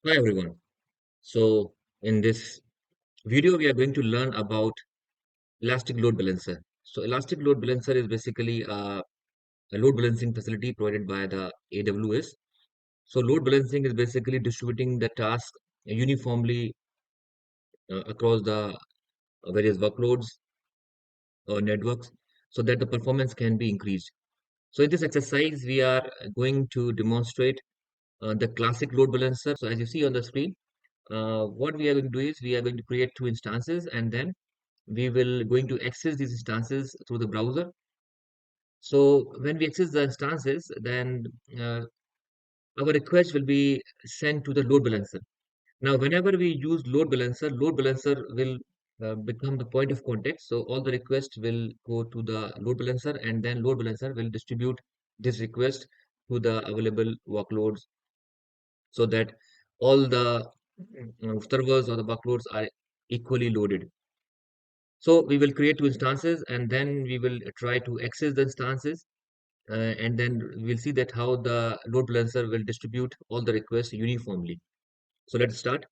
Hi everyone. So in this video, we are going to learn about elastic load balancer. So elastic load balancer is basically a load balancing facility provided by the AWS. So load balancing is basically distributing the task uniformly across the various workloads or networks so that the performance can be increased. So in this exercise, we are going to demonstrate the classic load balancer. So as you see on the screen, what we are going to do is we are going to create two instances and then we will going to access these instances through the browser. So when we access the instances, then uh, our request will be sent to the load balancer. Now, whenever we use load balancer will become the point of contact. So all the requests will go to the load balancer, and then load balancer will distribute this request to the available workloads so that all the servers or the workloads are equally loaded. So we will create two instances and then we will try to access the instances and then we'll see that how the load balancer will distribute all the requests uniformly. So let's start.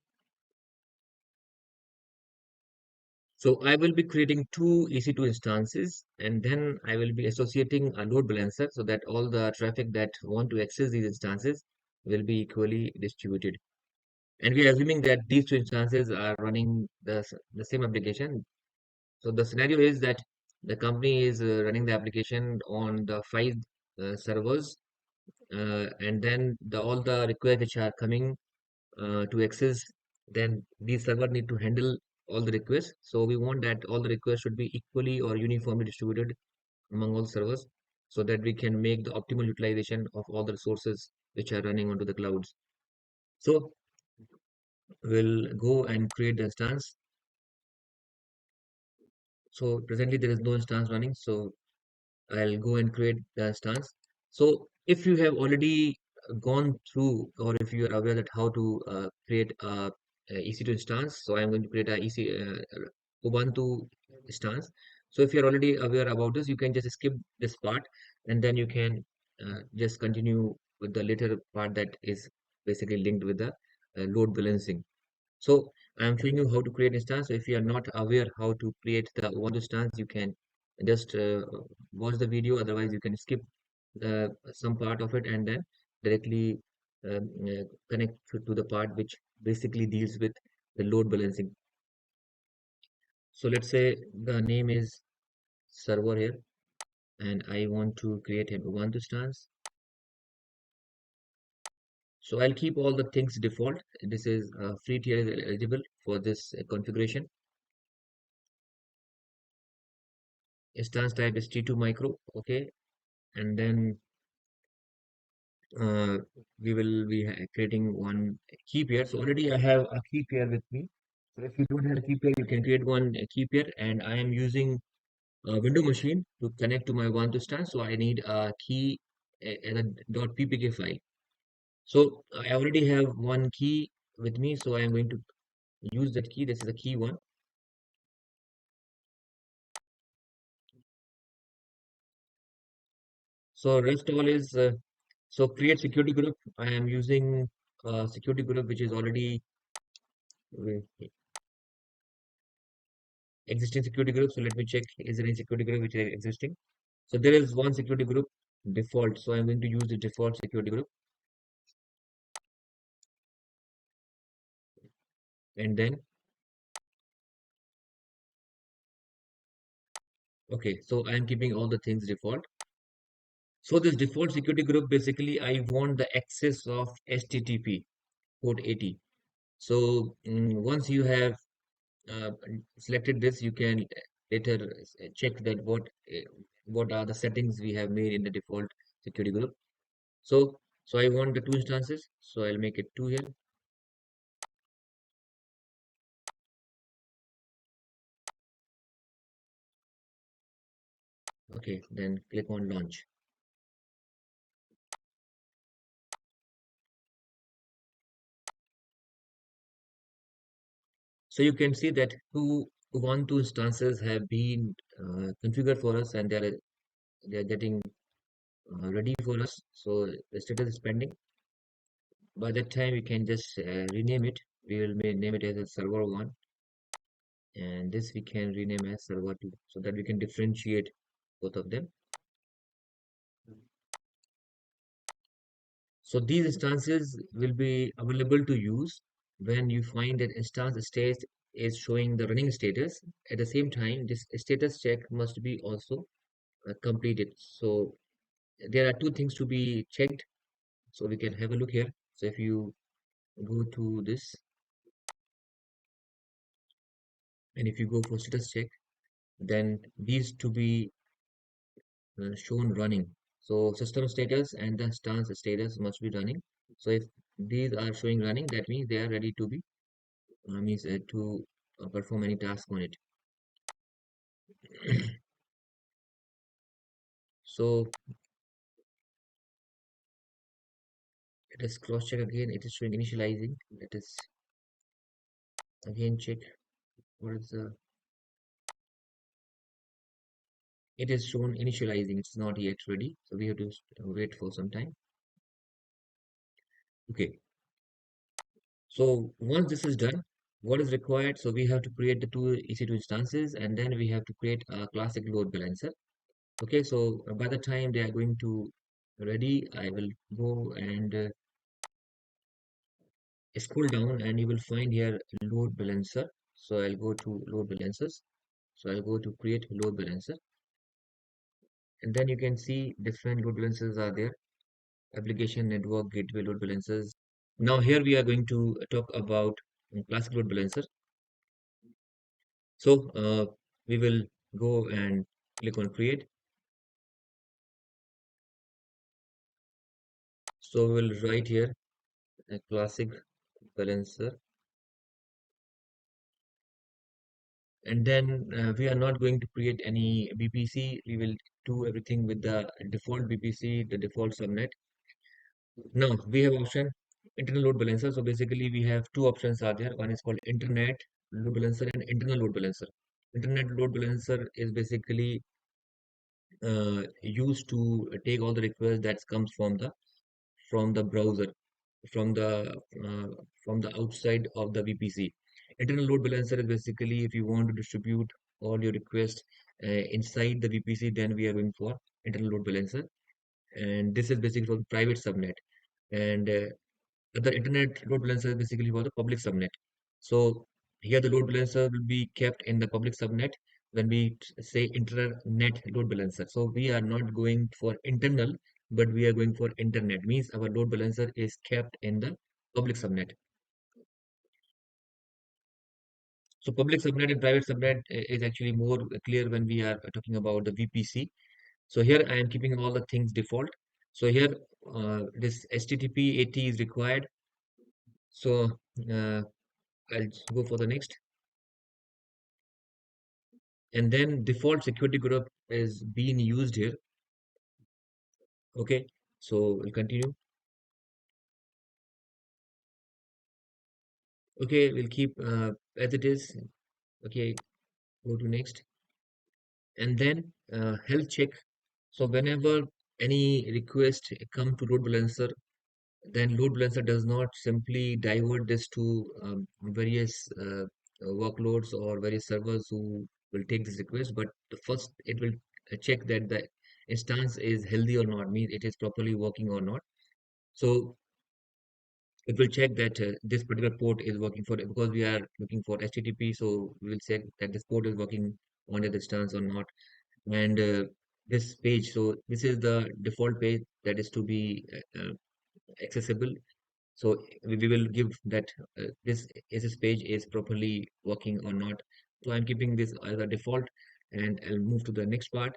So I will be creating two EC2 instances and then I will be associating a load balancer so that all the traffic that want to access these instances will be equally distributed. And we are assuming that these two instances are running the same application. So the scenario is that the company is running the application on the five servers, and then all the requests which are coming to access, then these server need to handle all the requests. So we want that all the requests should be equally or uniformly distributed among all servers, so that we can make the optimal utilization of all the resources which are running onto the clouds. So we'll go and create the instance. So presently there is no instance running, so I'll go and create the instance. So if you have already gone through or if you are aware that how to create a EC2 instance, so I'm going to create a Ubuntu instance. So if you're already aware about this, you can just skip this part and then you can just continue with the later part that is basically linked with the load balancing. So I'm showing you how to create instance. So if you are not aware how to create the one instance, you can just watch the video. Otherwise, you can skip some part of it and then directly connect to the part which basically deals with the load balancing. So let's say the name is server here, and I want to create an Ubuntu instance. So I'll keep all the things default. This is free tier is eligible for this configuration. Instance type is T2 micro, okay, and then uh, we will be creating one key pair. So already I have a key pair with me. So if you don't have a key pair, you can create one key pair, and I am using a window machine to connect to my Ubuntu instance. So I need a key and a .ppk file. So I already have one key with me, so I am going to use that key. This is a key one. So rest all is so create security group. I am using a security group which is already existing security group. So let me check, is there any security group which is existing? So there is one security group default. So I'm going to use the default security group. And then, okay, so I'm keeping all the things default. So this default security group, basically, I want the access of HTTP port 80. So once you have uh, selected this, you can later check that what are the settings we have made in the default security group. So I want the two instances, so I'll make it two here. Okay, then click on launch. So you can see that two instances have been configured for us and they're getting ready for us. So the status is pending. By that time, we can just rename it. We will name it as a server 1, and this we can rename as server 2 so that we can differentiate both of them. So these instances will be available to use when you find that instance state is showing the running status. At the same time, this status check must be also completed. So there are two things to be checked. So we can have a look here. So if you go to this, and if you go for status check, then these to be shown running. So system status and the instance status must be running. So if these are showing running, that means they are ready to be means to perform any task on it. So let us cross check again. It is showing initializing. Let us again check what is the. It is shown initializing. It's not yet ready, so we have to wait for some time. Okay. So once this is done, what is required? So we have to create the two EC2 instances, and then we have to create a classic load balancer. Okay, so by the time they are going to ready, I will go and scroll down, and you will find here load balancer. So I'll go to load balancers. So I'll go to create load balancer, and then you can see different load balancers are there. Application network gateway load balancers. Now here we are going to talk about classic load balancer. So we will go and click on create. So we'll write here a classic balancer, and then we are not going to create any VPC. We will do everything with the default VPC, the default subnet. Now we have option internal load balancer. So basically we have two options are there. One is called internet load balancer and internal load balancer. Internet load balancer is basically used to take all the requests that comes from the browser, from the uh, from the outside of the VPC. Internal load balancer is basically if you want to distribute all your requests inside the VPC, then we are going for internal load balancer, and this is basically for the private subnet. And the internet load balancer is basically for the public subnet. So here the load balancer will be kept in the public subnet when we say internet load balancer. So we are not going for internal, but we are going for internet. Means our load balancer is kept in the public subnet. So public subnet and private subnet is actually more clear when we are talking about the VPC. So here I am keeping all the things default. So here this HTTP AT is required. So I'll go for the next. And then default security group is being used here. Okay, so we'll continue. Okay, we'll keep as it is. Okay, go to next. And then health check. So whenever any request come to load balancer, then load balancer does not simply divert this to various workloads or various servers who will take this request, but the first it will check that the instance is healthy or not, means it is properly working or not. So it will check that this particular port is working for it because we are looking for HTTP. So we will check that this port is working on the instance or not. And this page, so this is the default page that is to be accessible. So we will give that this SS page is properly working or not. So I'm keeping this as a default, and I'll move to the next part.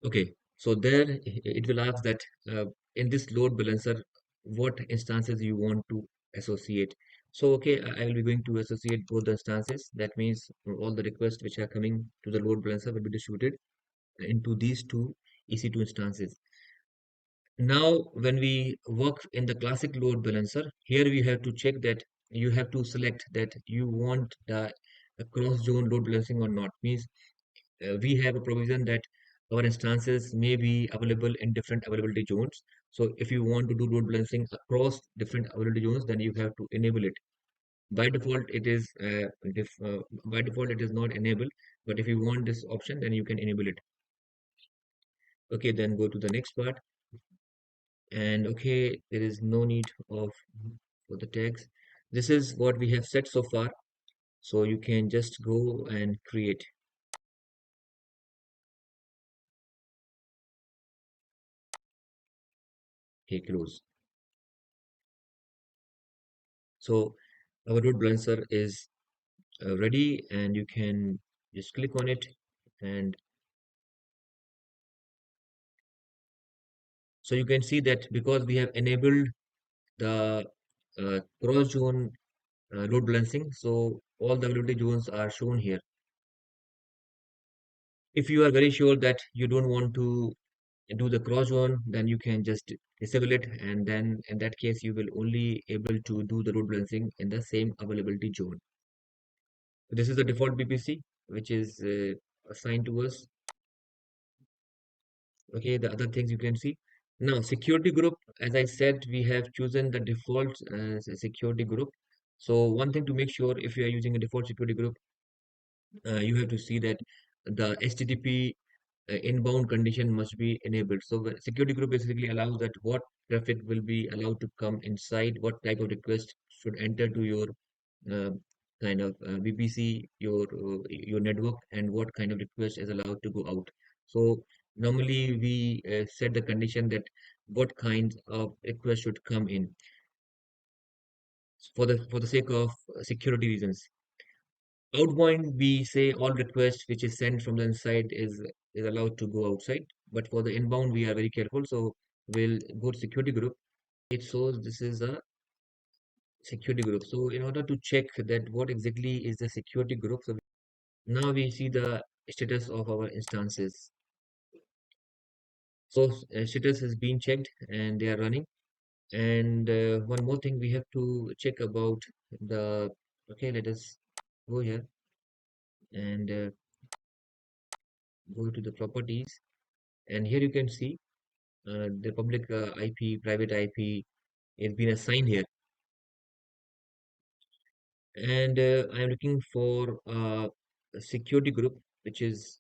Okay, so there it will ask that in this load balancer, what instances you want to associate. So okay, I will be going to associate both the instances. That means all the requests which are coming to the load balancer will be distributed into these two EC2 instances. Now, when we work in the classic load balancer, here we have to check that you have to select that you want the cross-zone load balancing or not. Means we have a provision that our instances may be available in different availability zones. So if you want to do load balancing across different availability zones, then you have to enable it. By default, by default it is not enabled, but if you want this option, then you can enable it. Okay, then go to the next part. And okay, there is no need of for the tags. This is what we have set so far. So you can just go and create. Okay, close. So our load balancer is ready, and you can just click on it. And so you can see that because we have enabled the cross zone load balancing, so all the availability zones are shown here. If you are very sure that you don't want to do the cross zone, then you can just disable it, and then in that case you will only able to do the load balancing in the same availability zone. This is the default BPC which is assigned to us. Okay, the other things you can see. Now, security group, as I said, we have chosen the default security group. So one thing to make sure, if you are using a default security group, you have to see that the HTTP inbound condition must be enabled. So the security group basically allows that what traffic will be allowed to come inside, what type of request should enter to your uh, kind of VPC, your network, and what kind of request is allowed to go out. So normally we set the condition that what kinds of requests should come in for the sake of security reasons. Outbound, we say all requests which is sent from the inside is allowed to go outside. But for the inbound, we are very careful. So we'll go to security group. It shows this is a security group. So in order to check that what exactly is the security group, so now we see the status of our instances. So status has been checked and they are running. And one more thing we have to check about the, okay, let us go here and go to the properties. And here you can see the public IP, private IP is been assigned here. And I am looking for a security group, which is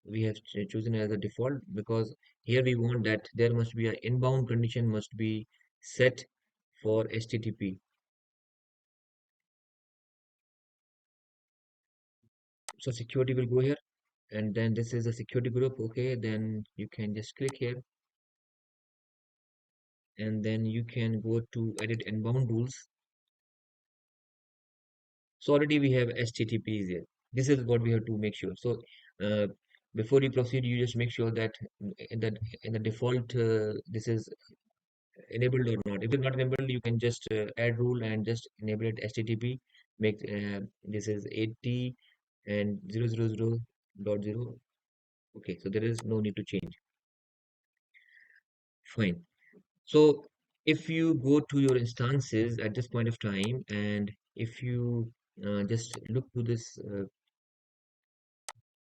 we have chosen as a default because here we want that there must be an inbound condition must be set for HTTP. So security will go here, and then this is a security group. Okay, then you can just click here, and then you can go to edit inbound rules. So already we have HTTP is here. This is what we have to make sure. So uh, before you proceed, you just make sure that in the default this is enabled or not. If it's not enabled, you can just add rule and just enable it HTTP. Make this is 80 and 000.0. Okay, so there is no need to change. Fine. So if you go to your instances at this point of time, and if you just look to this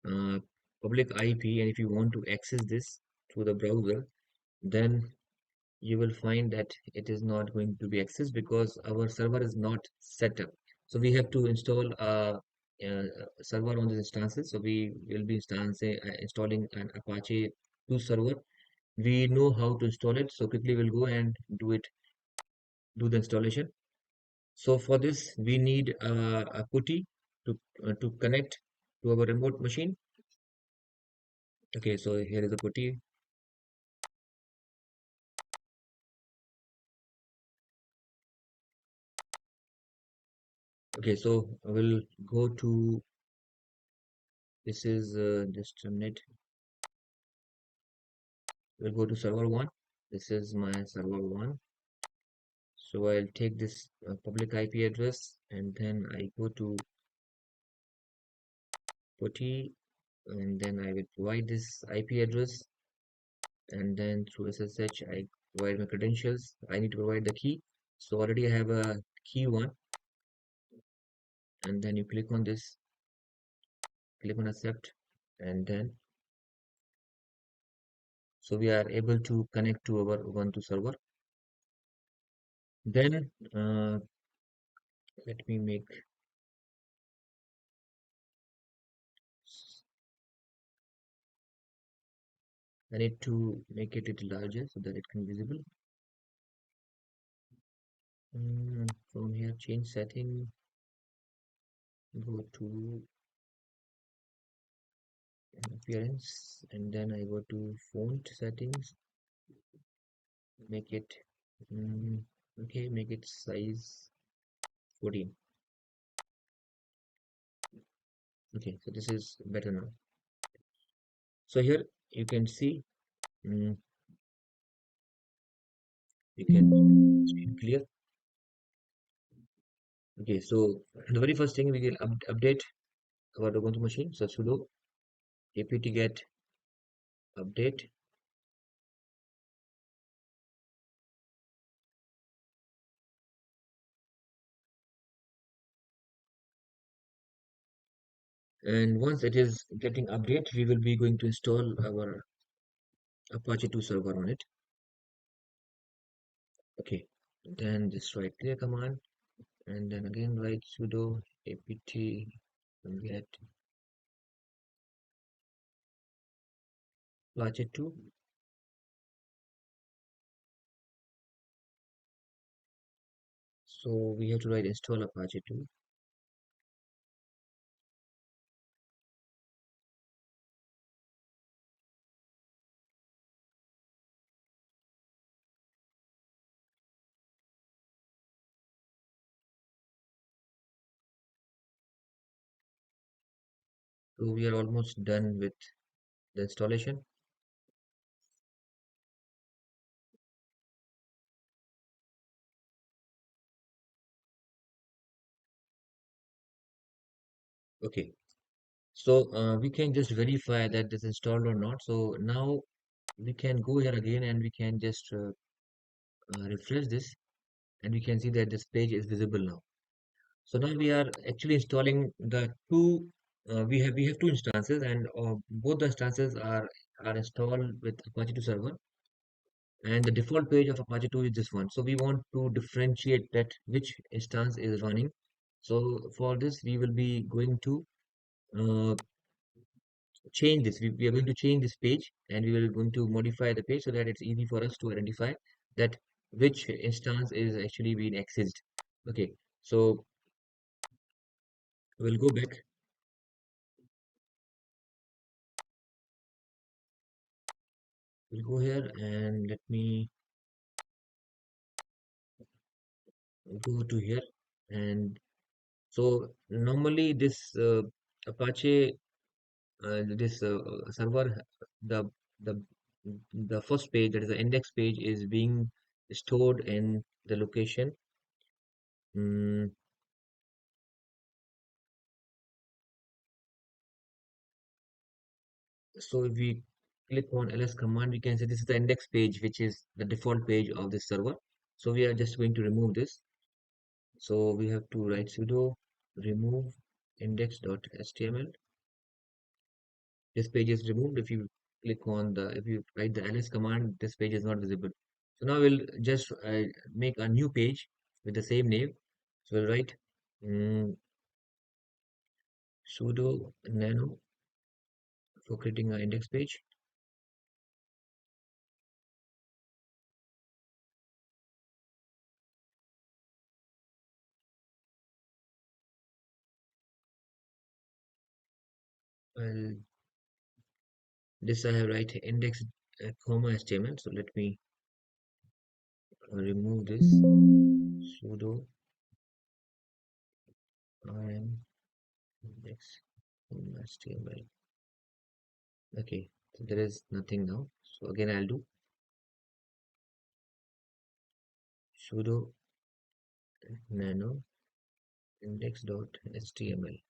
uh, public IP, and if you want to access this through the browser, then you will find that it is not going to be accessed because our server is not set up. So we have to install a server on these instances. So we will be installing an Apache 2 server. We know how to install it. So quickly we'll go and do the installation. So for this, we need a putty to connect to our remote machine. Okay, so here is a putty. Okay, so I will go to this is just a minute. We'll go to server one. This is my server one. So I'll take this public IP address and then I go to putty and then I will provide this IP address and then through SSH I provide my credentials. I need to provide the key. So already I have a key one, and then you click on this, click on accept, and then So we are able to connect to our Ubuntu server. Then let me make, I need to make it a little larger so that it can be visible. From here, change setting, go to appearance, and then I go to font settings, make it, mm, okay, make it size 14. Okay, so this is better now. So here you can see, mm, you can see clear. Okay, so the very first thing we will update our Ubuntu machine. So sudo apt get update, and once it is getting update, we will be going to install our Apache 2 server on it. Okay, then just write clear command, and then again write sudo apt get Apache 2. So we have to write install Apache 2. So we are almost done with the installation. Okay, so we can just verify that this installed or not. So now we can go here again and we can just refresh this, and we can see that this page is visible now. So now we are actually installing the two. We have two instances, and both the instances are installed with Apache 2 server, and the default page of Apache 2 is this one. So we want to differentiate that which instance is running. So for this, we will be going to uh, change this. We are going to change this page, and we will going to modify the page so that it's easy for us to identify that which instance is actually being accessed. Okay, so we'll go back. We'll go here and let me go to here. And so normally this Apache, this server, the the the first page, that is the index page, is being stored in the location. Mm, so if we click on ls command, we can say this is the index page, which is the default page of this server. So we are just going to remove this. So we have to write sudo remove index.html. This page is removed. If you click on the, if you write the ls command, this page is not visible. So now we'll just make a new page with the same name. So we'll write mm, sudo nano for creating an index page. Well, this I have write index comma html. So let me remove this sudo im index comma html. Okay, so there is nothing now. So again I'll do sudo nano index.html.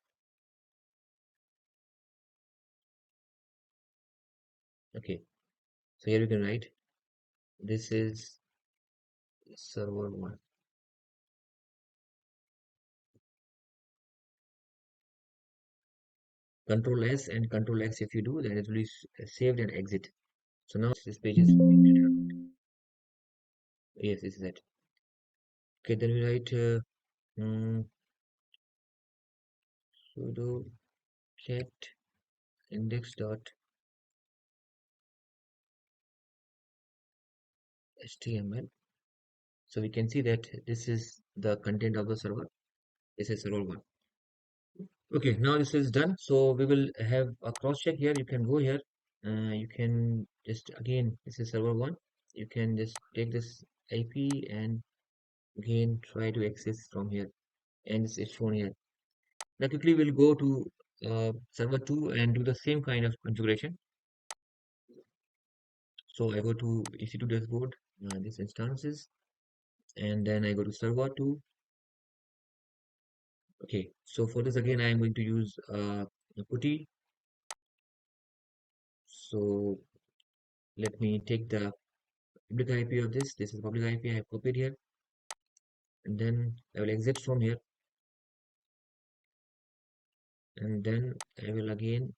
Okay, so here you can write this is server 1. Control S and Control X, if you do, then it will be saved and exit. So now this page is yes, this is it. Okay, then we write sudo cat index dot html. So we can see that this is the content of the server. This is server one. Okay, now this is done. So we will have a cross check here. You can go here. You can just again, this is server one. You can just take this IP and again try to access from here, and it's shown here. Now quickly we'll go to server two and do the same kind of configuration. So I go to EC2 dashboard, this instances, and then I go to server two. Okay, so for this again I am going to use a putty. So let me take the public IP of this. This is public IP I have copied here, and then I will exit from here, and then I will again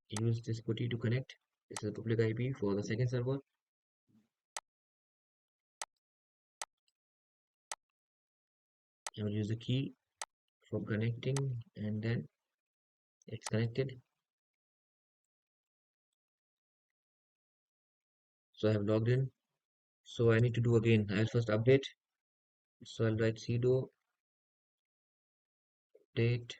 use this putty to connect. This is the public IP for the second server. I will use the key for connecting, and then it's connected. So I have logged in. So I need to do again. I'll first update. So I'll write sudo update.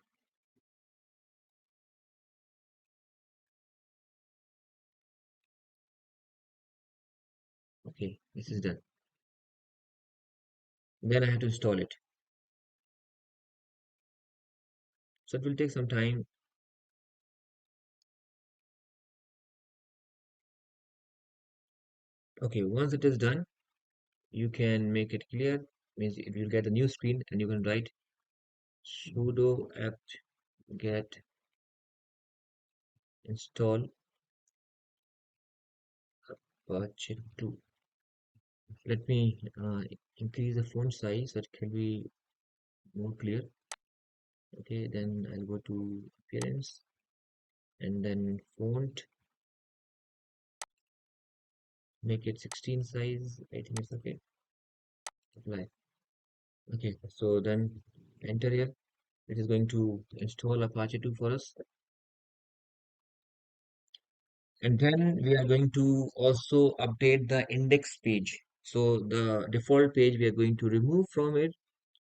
Okay, this is done. Then I have to install it. So it will take some time. Okay, once it is done, you can make it clear. Means if you get a new screen and you can write sudo apt get install Apache 2. Let me increase the font size so it can be more clear. Okay, then I'll go to appearance and then font, make it 16 size. I think it's okay. Apply. Okay, so then enter here. It is going to install Apache 2 for us. And then we are going to also update the index page. So the default page we are going to remove from it,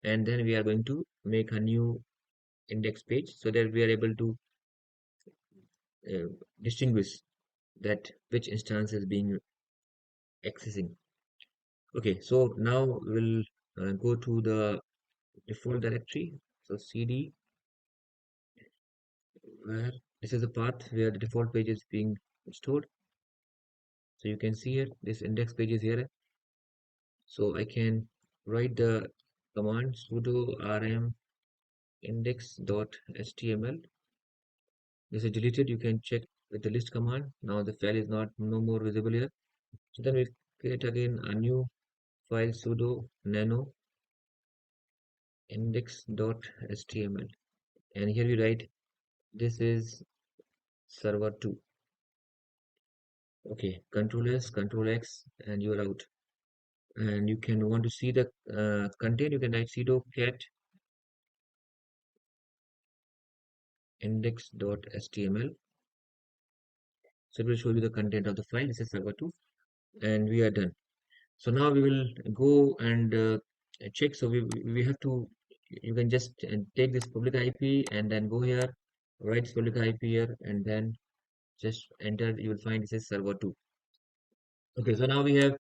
and then we are going to make a new index page so that we are able to uh, distinguish that which instance is being accessing. Okay, so now we'll go to the default directory. So cd where this is the path where the default page is being stored. So you can see here this index page is here. So I can write the command sudo rm index.html. This is deleted. You can check with the list command. Now the file is not no more visible here. So then we create again a new file sudo nano index.html, and here we write this is server 2. Okay, control S, control X, and you're out. And you can want to see the content, you can write sudo cat index.html. So it will show you the content of the file. This is server 2, and we are done. So now we will go and check. So we have to, you can just take this public IP and then go here, write this public IP here, and then just enter. You will find this is server 2. Okay, so now we have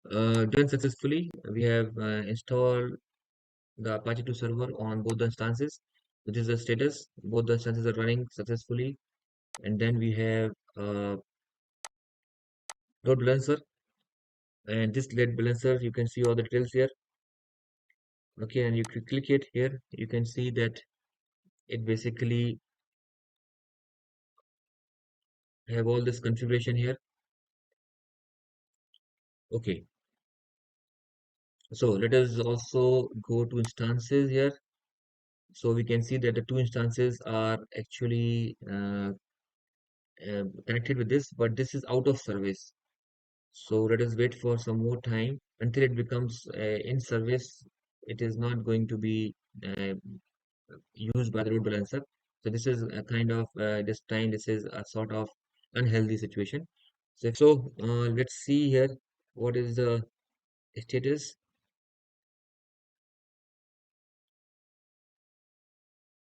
done successfully. We have installed the Apache 2 server on both the instances. This is the status. Both the instances are running successfully. And then we have load balancer. And this load balancer, you can see all the details here. Okay, and you click it here. You can see that it basically have all this configuration here. Okay, so let us also go to instances here. So we can see that the two instances are actually connected with this, but this is out of service. So let us wait for some more time until it becomes in service. It is not going to be uh, used by the load balancer. So this is a kind of this time this is a sort of unhealthy situation. So let's see here what is the status.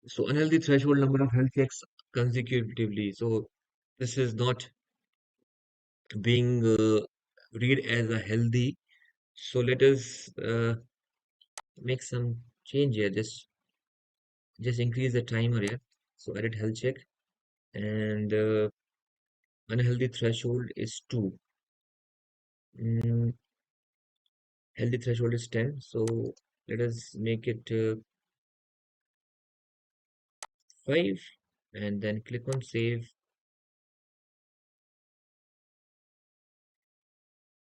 So unhealthy threshold number of health checks consecutively. So this is not being read as a healthy. So let us make some change here. Just increase the timer here. So edit health check and unhealthy threshold is 2. Mm, healthy threshold is 10. So let us make it 5 and then click on save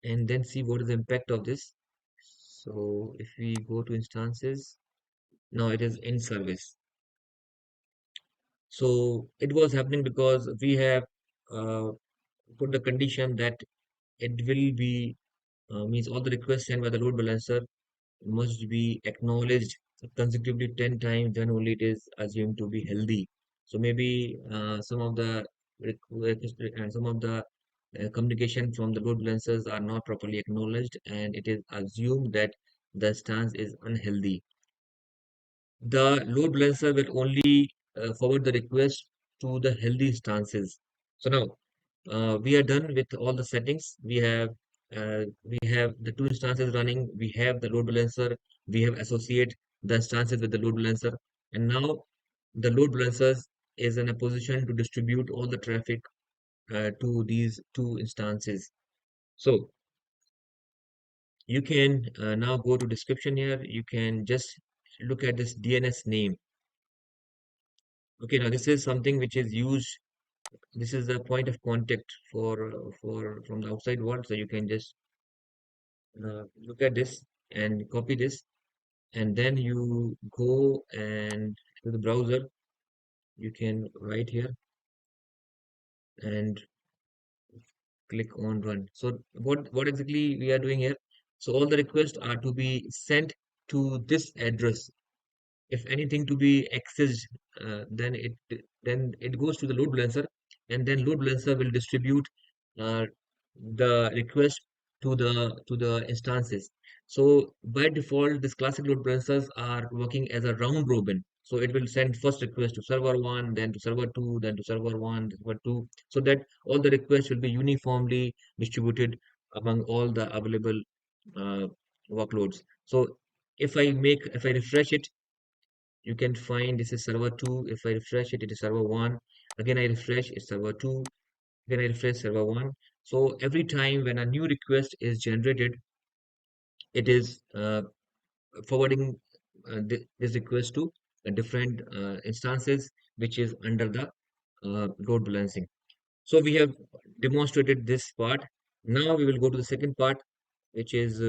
and then see what is the impact of this. So if we go to instances, now it is in service. So it was happening because we have uh, put the condition that it will be means all the requests sent by the load balancer must be acknowledged consecutively 10 times, then only it is assumed to be healthy. So maybe some of the some of the communication from the load balancers are not properly acknowledged, and it is assumed that the stance is unhealthy. The load balancer will only forward the request to the healthy stances. So now we are done with all the settings. We have the two instances running. We have the load balancer. We have associate the instances with the load balancer, and now the load balancers is in a position to distribute all the traffic to these two instances. So you can now go to description here. You can just look at this DNS name. Okay, now this is something which is used. This is the point of contact for from the outside world. So you can just look at this and copy this, and then you go and to the browser. You can write here and click on run. So what exactly we are doing here? So all the requests are to be sent to this address. If anything to be accessed, then it goes to the load balancer, and then load balancer will distribute uh, the request to the instances. So by default, this classic load balancers are working as a round robin. So it will send first request to server one, then to server two, then to server one, server two, so that all the requests will be uniformly distributed among all the available uh, workloads. So if I refresh it, you can find this is server 2. If I refresh it, it is server 1. Again, I refresh, it's server 2. Again, I refresh server 1. So every time when a new request is generated, it is forwarding this request to different instances, which is under the load balancing. So we have demonstrated this part. Now we will go to the second part, which is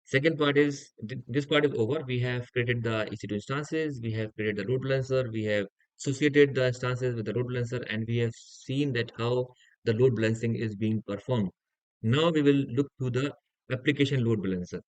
second part is this part is over. We have created the EC2 instances, we have created the load balancer, we have associated the instances with the load balancer, and we have seen that how the load balancing is being performed. Now we will look to the application load balancer.